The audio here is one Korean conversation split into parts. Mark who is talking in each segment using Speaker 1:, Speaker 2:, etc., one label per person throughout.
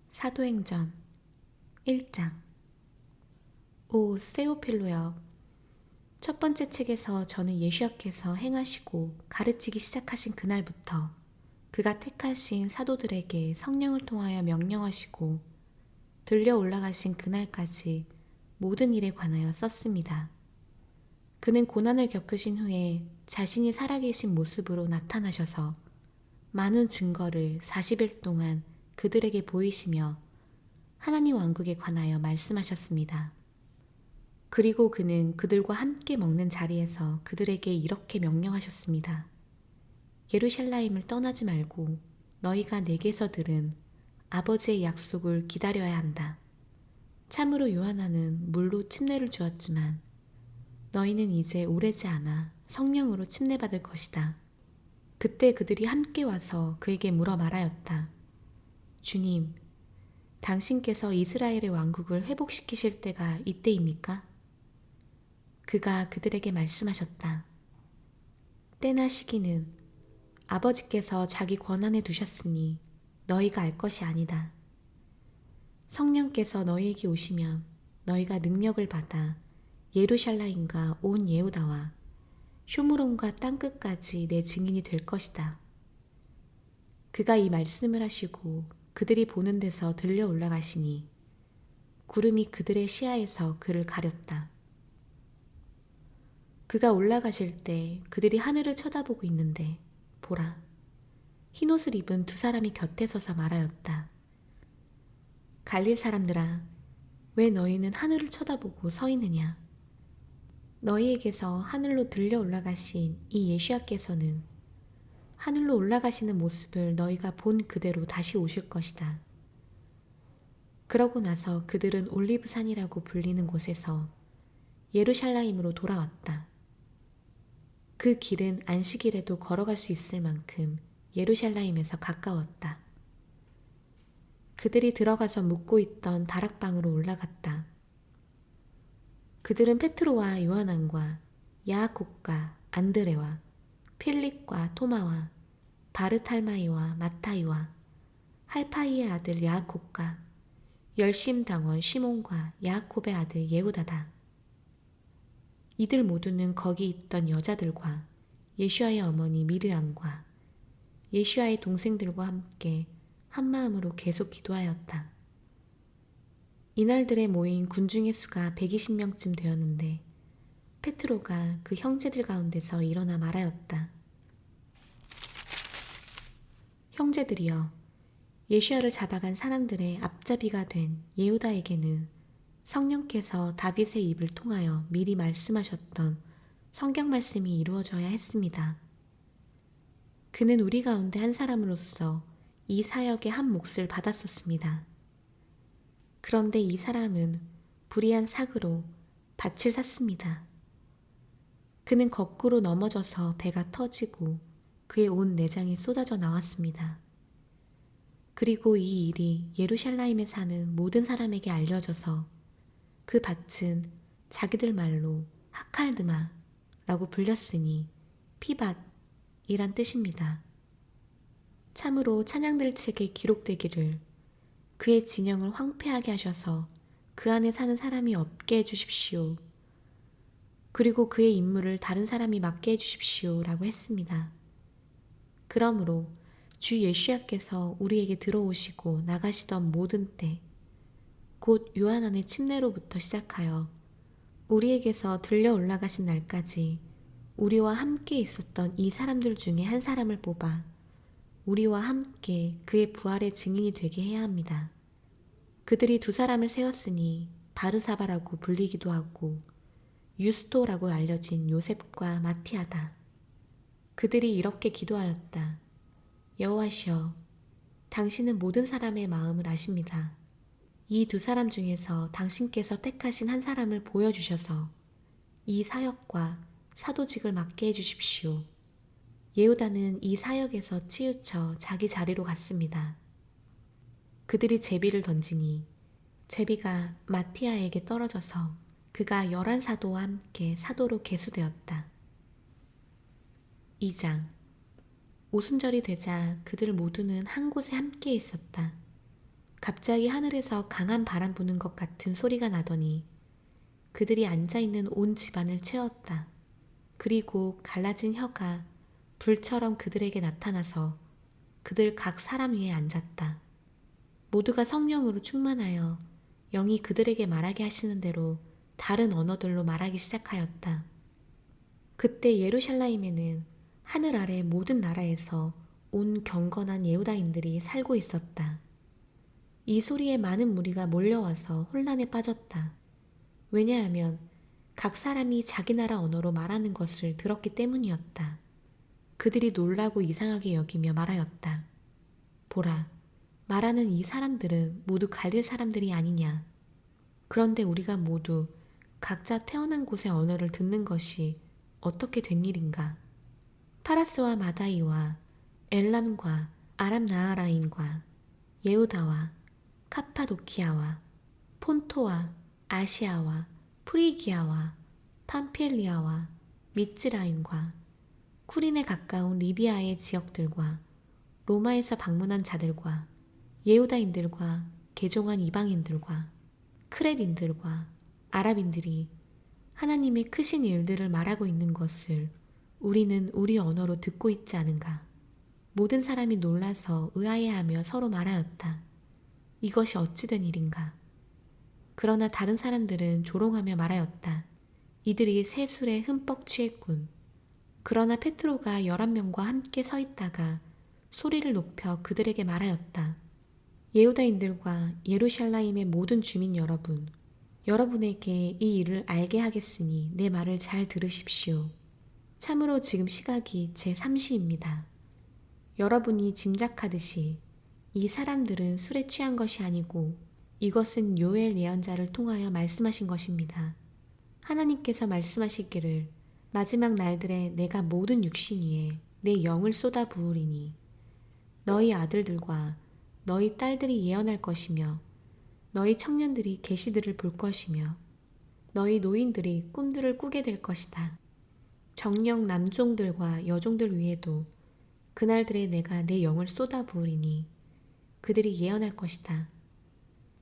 Speaker 1: 사도행전 1장. 오 세오필로여, 첫 번째 책에서 저는 예수께서 행하시고 가르치기 시작하신 그날부터 그가 택하신 사도들에게 성령을 통하여 명령하시고 들려 올라가신 그날까지 모든 일에 관하여 썼습니다. 그는 고난을 겪으신 후에 자신이 살아계신 모습으로 나타나셔서 많은 증거를 40일 동안 그들에게 보이시며 하나님 왕국에 관하여 말씀하셨습니다. 그리고 그는 그들과 함께 먹는 자리에서 그들에게 이렇게 명령하셨습니다. 예루살렘을 떠나지 말고 너희가 내게서 들은 아버지의 약속을 기다려야 한다. 참으로 요한나는 물로 침례를 주었지만 너희는 이제 오래지 않아 성령으로 침례받을 것이다. 그때 그들이 함께 와서 그에게 물어 말하였다. 주님, 당신께서 이스라엘의 왕국을 회복시키실 때가 이때입니까? 그가 그들에게 말씀하셨다. 때나 시기는 아버지께서 자기 권한에 두셨으니 너희가 알 것이 아니다. 성령께서 너희에게 오시면 너희가 능력을 받아 예루살렘과 온 예후다와 쇼므론과 땅끝까지 내 증인이 될 것이다. 그가 이 말씀을 하시고 그들이 보는 데서 들려 올라가시니 구름이 그들의 시야에서 그를 가렸다. 그가 올라가실 때 그들이 하늘을 쳐다보고 있는데 보라, 흰옷을 입은 두 사람이 곁에 서서 말하였다. 갈릴 사람들아, 왜 너희는 하늘을 쳐다보고 서 있느냐? 너희에게서 하늘로 들려 올라가신 이 예수께서는 하늘로 올라가시는 모습을 너희가 본 그대로 다시 오실 것이다. 그러고 나서 그들은 올리브산이라고 불리는 곳에서 예루살렘으로 돌아왔다. 그 길은 안식일에도 걸어갈 수 있을 만큼 예루살렘에서 가까웠다. 그들이 들어가서 묵고 있던 다락방으로 올라갔다. 그들은 베드로와 요한과 야고보와 안드레와 필립과 토마와 바르탈마이와 마타이와 할파이의 아들 야고보와 열심당원 시몬과 야곱의 아들 예후다다. 이들 모두는 거기 있던 여자들과 예수와의 어머니 미르암과 예수와의 동생들과 함께 한마음으로 계속 기도하였다. 이날들에 모인 군중의 수가 120명쯤 되었는데 베드로가 그 형제들 가운데서 일어나 말하였다. 형제들이여, 예수와를 잡아간 사람들의 앞잡이가 된 예후다에게는 성령께서 다윗의 입을 통하여 미리 말씀하셨던 성경 말씀이 이루어져야 했습니다. 그는 우리 가운데 한 사람으로서 이 사역의 한 몫을 받았었습니다. 그런데 이 사람은 불의한 삭으로 밭을 샀습니다. 그는 거꾸로 넘어져서 배가 터지고 그의 온 내장이 쏟아져 나왔습니다. 그리고 이 일이 예루살렘에 사는 모든 사람에게 알려져서 그 밭은 자기들 말로 하칼드마라고 불렸으니 피밭이란 뜻입니다. 참으로 찬양들 책에 기록되기를 그의 진영을 황폐하게 하셔서 그 안에 사는 사람이 없게 해주십시오. 그리고 그의 임무를 다른 사람이 맡게 해주십시오 라고 했습니다. 그러므로 주 예수께서 우리에게 들어오시고 나가시던 모든 때, 곧 요한안의 침례로부터 시작하여 우리에게서 들려 올라가신 날까지 우리와 함께 있었던 이 사람들 중에 한 사람을 뽑아 우리와 함께 그의 부활의 증인이 되게 해야 합니다. 그들이 두 사람을 세웠으니 바르사바라고 불리기도 하고 유스토라고 알려진 요셉과 마티아다. 그들이 이렇게 기도하였다. 여호와시여, 당신은 모든 사람의 마음을 아십니다. 이 두 사람 중에서 당신께서 택하신 한 사람을 보여주셔서 이 사역과 사도직을 맡게 해주십시오. 예후다는 이 사역에서 치우쳐 자기 자리로 갔습니다. 그들이 제비를 던지니 제비가 마티아에게 떨어져서 그가 11사도와 함께 사도로 계수되었다. 2장. 오순절이 되자 그들 모두는 한 곳에 함께 있었다. 갑자기 하늘에서 강한 바람 부는 것 같은 소리가 나더니 그들이 앉아있는 온 집안을 채웠다. 그리고 갈라진 혀가 불처럼 그들에게 나타나서 그들 각 사람 위에 앉았다. 모두가 성령으로 충만하여 영이 그들에게 말하게 하시는 대로 다른 언어들로 말하기 시작하였다. 그때 예루살렘에는 하늘 아래 모든 나라에서 온 경건한 예후다인들이 살고 있었다. 이 소리에 많은 무리가 몰려와서 혼란에 빠졌다. 왜냐하면 각 사람이 자기 나라 언어로 말하는 것을 들었기 때문이었다. 그들이 놀라고 이상하게 여기며 말하였다. 보라, 말하는 이 사람들은 모두 갈릴 사람들이 아니냐. 그런데 우리가 모두 각자 태어난 곳의 언어를 듣는 것이 어떻게 된 일인가. 파라스와 마다이와 엘람과 아람 나하라임과 예후다와 카파도키아와 폰토와 아시아와 프리기아와 팜필리아와 미츠라임과 쿠린에 가까운 리비아의 지역들과 로마에서 방문한 자들과 예후다인들과 개종한 이방인들과 크렛인들과 아랍인들이 하나님의 크신 일들을 말하고 있는 것을 우리는 우리 언어로 듣고 있지 않은가. 모든 사람이 놀라서 의아해하며 서로 말하였다. 이것이 어찌 된 일인가. 그러나 다른 사람들은 조롱하며 말하였다. 이들이 새 술에 흠뻑 취했군. 그러나 베드로가 11명과 함께 서 있다가 소리를 높여 그들에게 말하였다. 예후다인들과 예루살렘의 모든 주민 여러분, 여러분에게 이 일을 알게 하겠으니 내 말을 잘 들으십시오. 참으로 지금 시각이 제3시입니다. 여러분이 짐작하듯이 이 사람들은 술에 취한 것이 아니고 이것은 요엘 예언자를 통하여 말씀하신 것입니다. 하나님께서 말씀하시기를 마지막 날들에 내가 모든 육신 위에 내 영을 쏟아 부으리니 너희 아들들과 너희 딸들이 예언할 것이며 너희 청년들이 계시들을 볼 것이며 너희 노인들이 꿈들을 꾸게 될 것이다. 정령 남종들과 여종들 위에도 그날들에 내가 내 영을 쏟아 부으리니 그들이 예언할 것이다.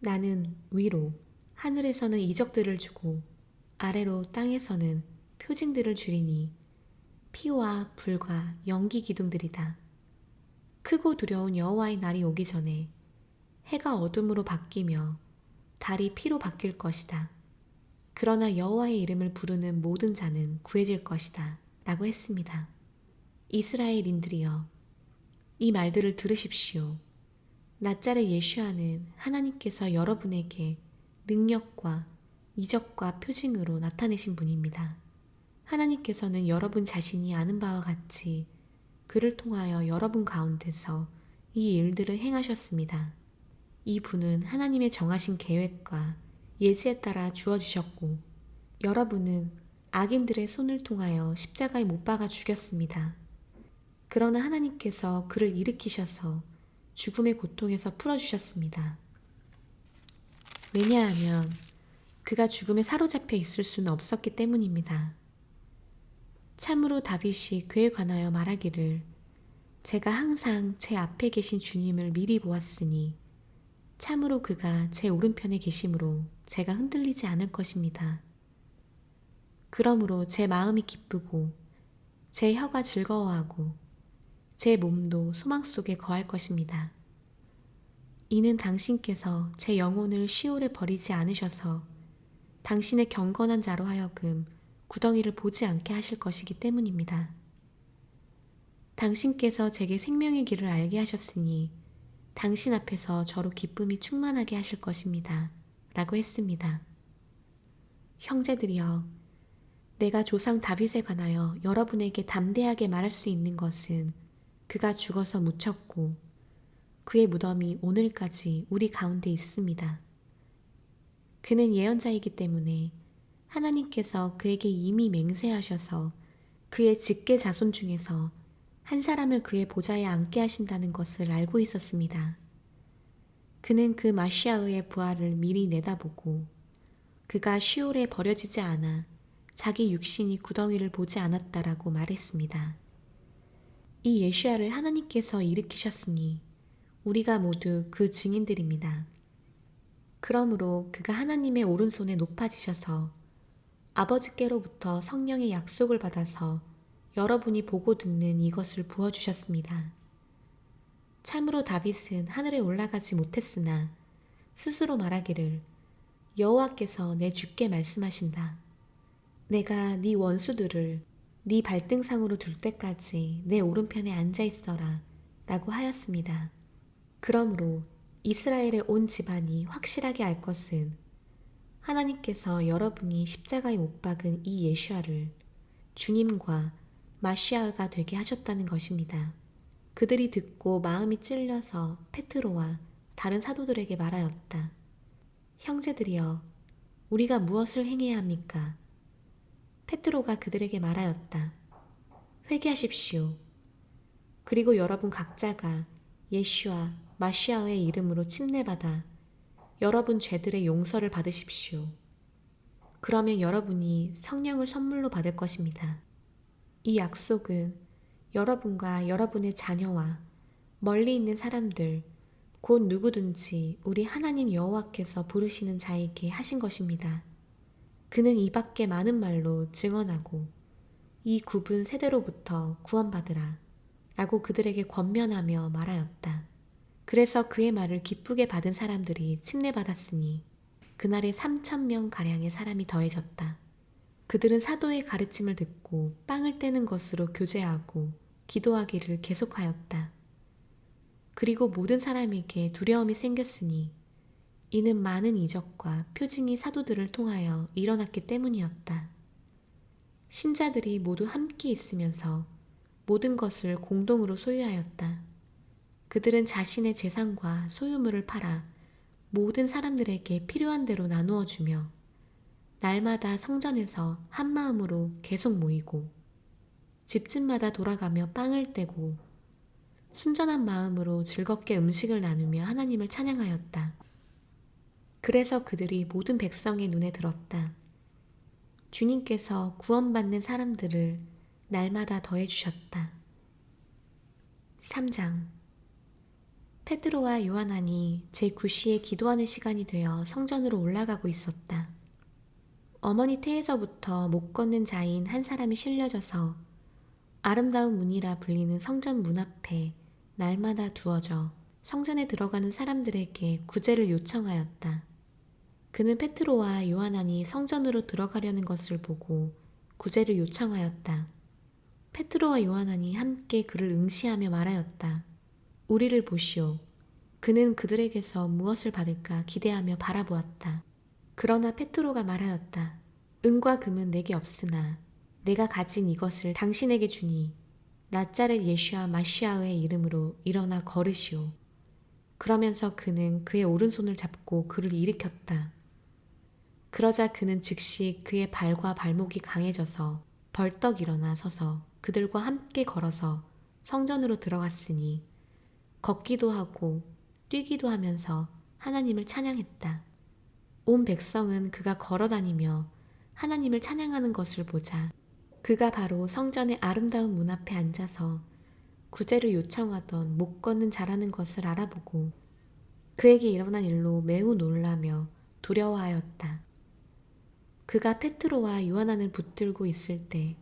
Speaker 1: 나는 위로 하늘에서는 이적들을 주고 아래로 땅에서는 표징들을 주리니 피와 불과 연기 기둥들이다. 크고 두려운 여호와의 날이 오기 전에 해가 어둠으로 바뀌며 달이 피로 바뀔 것이다. 그러나 여호와의 이름을 부르는 모든 자는 구해질 것이다. 라고 했습니다. 이스라엘인들이여, 이 말들을 들으십시오. 나자렛 예슈아는 하나님께서 여러분에게 능력과 이적과 표징으로 나타내신 분입니다. 하나님께서는 여러분 자신이 아는 바와 같이 그를 통하여 여러분 가운데서 이 일들을 행하셨습니다. 이 분은 하나님의 정하신 계획과 예지에 따라 주어지셨고 여러분은 악인들의 손을 통하여 십자가에 못 박아 죽였습니다. 그러나 하나님께서 그를 일으키셔서 죽음의 고통에서 풀어주셨습니다. 왜냐하면 그가 죽음에 사로잡혀 있을 수는 없었기 때문입니다. 참으로 다윗이 그에 관하여 말하기를 제가 항상 제 앞에 계신 주님을 미리 보았으니 참으로 그가 제 오른편에 계심으로 제가 흔들리지 않을 것입니다. 그러므로 제 마음이 기쁘고 제 혀가 즐거워하고 제 몸도 소망 속에 거할 것입니다. 이는 당신께서 제 영혼을 시올에 버리지 않으셔서 당신의 경건한 자로 하여금 구덩이를 보지 않게 하실 것이기 때문입니다. 당신께서 제게 생명의 길을 알게 하셨으니 당신 앞에서 저로 기쁨이 충만하게 하실 것입니다. 라고 했습니다. 형제들이여, 내가 조상 다윗에 관하여 여러분에게 담대하게 말할 수 있는 것은 그가 죽어서 묻혔고 그의 무덤이 오늘까지 우리 가운데 있습니다. 그는 예언자이기 때문에 하나님께서 그에게 이미 맹세하셔서 그의 직계 자손 중에서 한 사람을 그의 보좌에 앉게 하신다는 것을 알고 있었습니다. 그는 그 마시아의 부활을 미리 내다보고 그가 시올에 버려지지 않아 자기 육신이 구덩이를 보지 않았다라고 말했습니다. 이 예시야를 하나님께서 일으키셨으니 우리가 모두 그 증인들입니다. 그러므로 그가 하나님의 오른손에 높아지셔서 아버지께로부터 성령의 약속을 받아서 여러분이 보고 듣는 이것을 부어주셨습니다. 참으로 다윗은 하늘에 올라가지 못했으나 스스로 말하기를 여호와께서 내 주께 말씀하신다. 내가 네 원수들을 네 발등상으로 둘 때까지 내 오른편에 앉아 있어라 라고 하였습니다. 그러므로 이스라엘의 온 집안이 확실하게 알 것은 하나님께서 여러분이 십자가에 못 박은 이 예수아를 주님과 마시아가 되게 하셨다는 것입니다. 그들이 듣고 마음이 찔려서 페트로와 다른 사도들에게 말하였다. 형제들이여, 우리가 무엇을 행해야 합니까? 페트로가 그들에게 말하였다. 회개하십시오. 그리고 여러분 각자가 예수와 마시아의 이름으로 침례받아 여러분 죄들의 용서를 받으십시오. 그러면 여러분이 성령을 선물로 받을 것입니다. 이 약속은 여러분과 여러분의 자녀와 멀리 있는 사람들, 곧 누구든지 우리 하나님 여호와께서 부르시는 자에게 하신 것입니다. 그는 이 밖에 많은 말로 증언하고 이 굽은 세대로부터 구원받으라 라고 그들에게 권면하며 말하였다. 그래서 그의 말을 기쁘게 받은 사람들이 침례받았으니 그날에 3,000명 가량의 사람이 더해졌다. 그들은 사도의 가르침을 듣고 빵을 떼는 것으로 교제하고 기도하기를 계속하였다. 그리고 모든 사람에게 두려움이 생겼으니 이는 많은 이적과 표징이 사도들을 통하여 일어났기 때문이었다. 신자들이 모두 함께 있으면서 모든 것을 공동으로 소유하였다. 그들은 자신의 재산과 소유물을 팔아 모든 사람들에게 필요한 대로 나누어 주며 날마다 성전에서 한 마음으로 계속 모이고 집집마다 돌아가며 빵을 떼고 순전한 마음으로 즐겁게 음식을 나누며 하나님을 찬양하였다. 그래서 그들이 모든 백성의 눈에 들었다. 주님께서 구원받는 사람들을 날마다 더해주셨다. 3장. 페드로와 요한안이 제9시에 기도하는 시간이 되어 성전으로 올라가고 있었다. 어머니 태에서부터 못 걷는 자인 한 사람이 실려져서 아름다운 문이라 불리는 성전 문 앞에 날마다 두어져 성전에 들어가는 사람들에게 구제를 요청하였다. 그는 페트로와 요한안이 성전으로 들어가려는 것을 보고 구제를 요청하였다. 페트로와 요한안이 함께 그를 응시하며 말하였다. 우리를 보시오. 그는 그들에게서 무엇을 받을까 기대하며 바라보았다. 그러나 페트로가 말하였다. 은과 금은 내게 없으나 내가 가진 이것을 당신에게 주니 나자렛 예수와 마시아의 이름으로 일어나 걸으시오. 그러면서 그는 그의 오른손을 잡고 그를 일으켰다. 그러자 그는 즉시 그의 발과 발목이 강해져서 벌떡 일어나 서서 그들과 함께 걸어서 성전으로 들어갔으니 걷기도 하고 뛰기도 하면서 하나님을 찬양했다. 온 백성은 그가 걸어다니며 하나님을 찬양하는 것을 보자 그가 바로 성전의 아름다운 문 앞에 앉아서 구제를 요청하던 못 걷는 자라는 것을 알아보고 그에게 일어난 일로 매우 놀라며 두려워하였다. 그가 페트로와 요한안을 붙들고 있을 때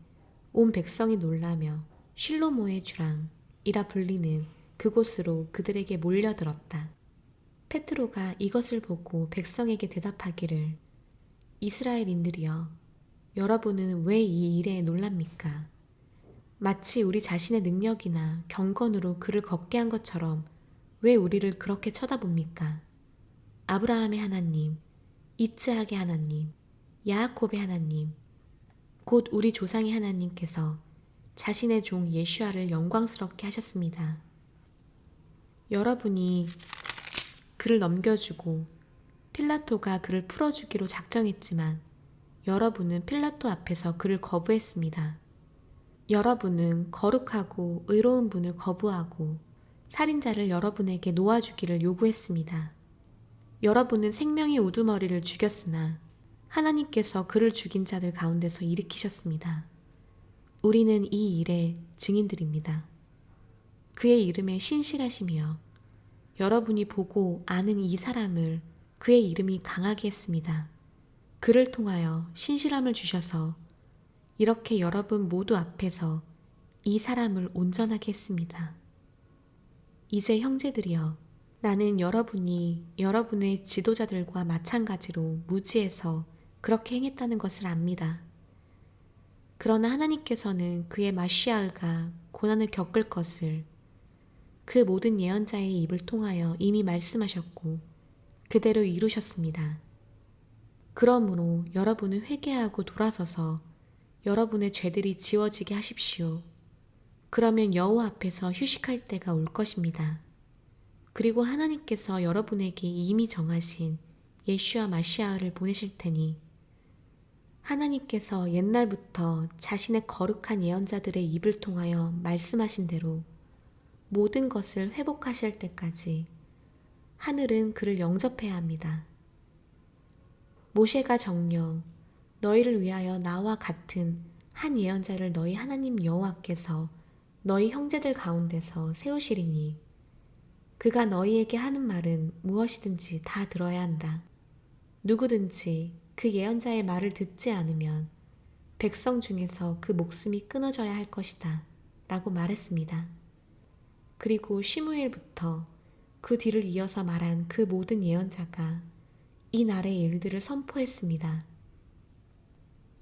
Speaker 1: 온 백성이 놀라며 실로모의 주랑이라 불리는 그곳으로 그들에게 몰려들었다. 페트로가 이것을 보고 백성에게 대답하기를 이스라엘인들이여, 여러분은 왜 이 일에 놀랍니까? 마치 우리 자신의 능력이나 경건으로 그를 걷게 한 것처럼 왜 우리를 그렇게 쳐다봅니까? 아브라함의 하나님, 이스하의 하나님, 야아콥의 하나님, 곧 우리 조상의 하나님께서 자신의 종 예수아를 영광스럽게 하셨습니다. 여러분이 그를 넘겨주고 필라토가 그를 풀어주기로 작정했지만 여러분은 필라토 앞에서 그를 거부했습니다. 여러분은 거룩하고 의로운 분을 거부하고 살인자를 여러분에게 놓아주기를 요구했습니다. 여러분은 생명의 우두머리를 죽였으나 하나님께서 그를 죽인 자들 가운데서 일으키셨습니다. 우리는 이 일의 증인들입니다. 그의 이름에 신실하시며 여러분이 보고 아는 이 사람을 그의 이름이 강하게 했습니다. 그를 통하여 신실함을 주셔서 이렇게 여러분 모두 앞에서 이 사람을 온전하게 했습니다. 이제 형제들이여, 나는 여러분이 여러분의 지도자들과 마찬가지로 무지해서 그렇게 행했다는 것을 압니다. 그러나 하나님께서는 그의 마시아가 고난을 겪을 것을 그 모든 예언자의 입을 통하여 이미 말씀하셨고 그대로 이루셨습니다. 그러므로 여러분은 회개하고 돌아서서 여러분의 죄들이 지워지게 하십시오. 그러면 여호와 앞에서 휴식할 때가 올 것입니다. 그리고 하나님께서 여러분에게 이미 정하신 예슈아 마시아를 보내실 테니 하나님께서 옛날부터 자신의 거룩한 예언자들의 입을 통하여 말씀하신 대로 모든 것을 회복하실 때까지 하늘은 그를 영접해야 합니다. 모세가 정녕 너희를 위하여 나와 같은 한 예언자를 너희 하나님 여호와께서 너희 형제들 가운데서 세우시리니 그가 너희에게 하는 말은 무엇이든지 다 들어야 한다. 누구든지 그 예언자의 말을 듣지 않으면 백성 중에서 그 목숨이 끊어져야 할 것이다 라고 말했습니다. 그리고 시므엘부터 그 뒤를 이어서 말한 그 모든 예언자가 이 날의 일들을 선포했습니다.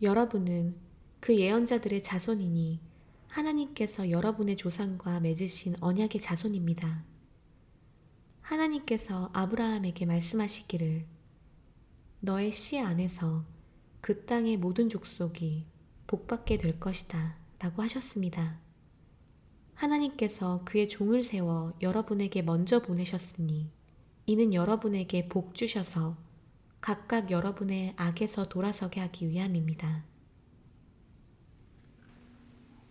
Speaker 1: 여러분은 그 예언자들의 자손이니 하나님께서 여러분의 조상과 맺으신 언약의 자손입니다. 하나님께서 아브라함에게 말씀하시기를 너의 씨 안에서 그 땅의 모든 족속이 복받게 될 것이다 라고 하셨습니다. 하나님께서 그의 종을 세워 여러분에게 먼저 보내셨으니 이는 여러분에게 복 주셔서 각각 여러분의 악에서 돌아서게 하기 위함입니다.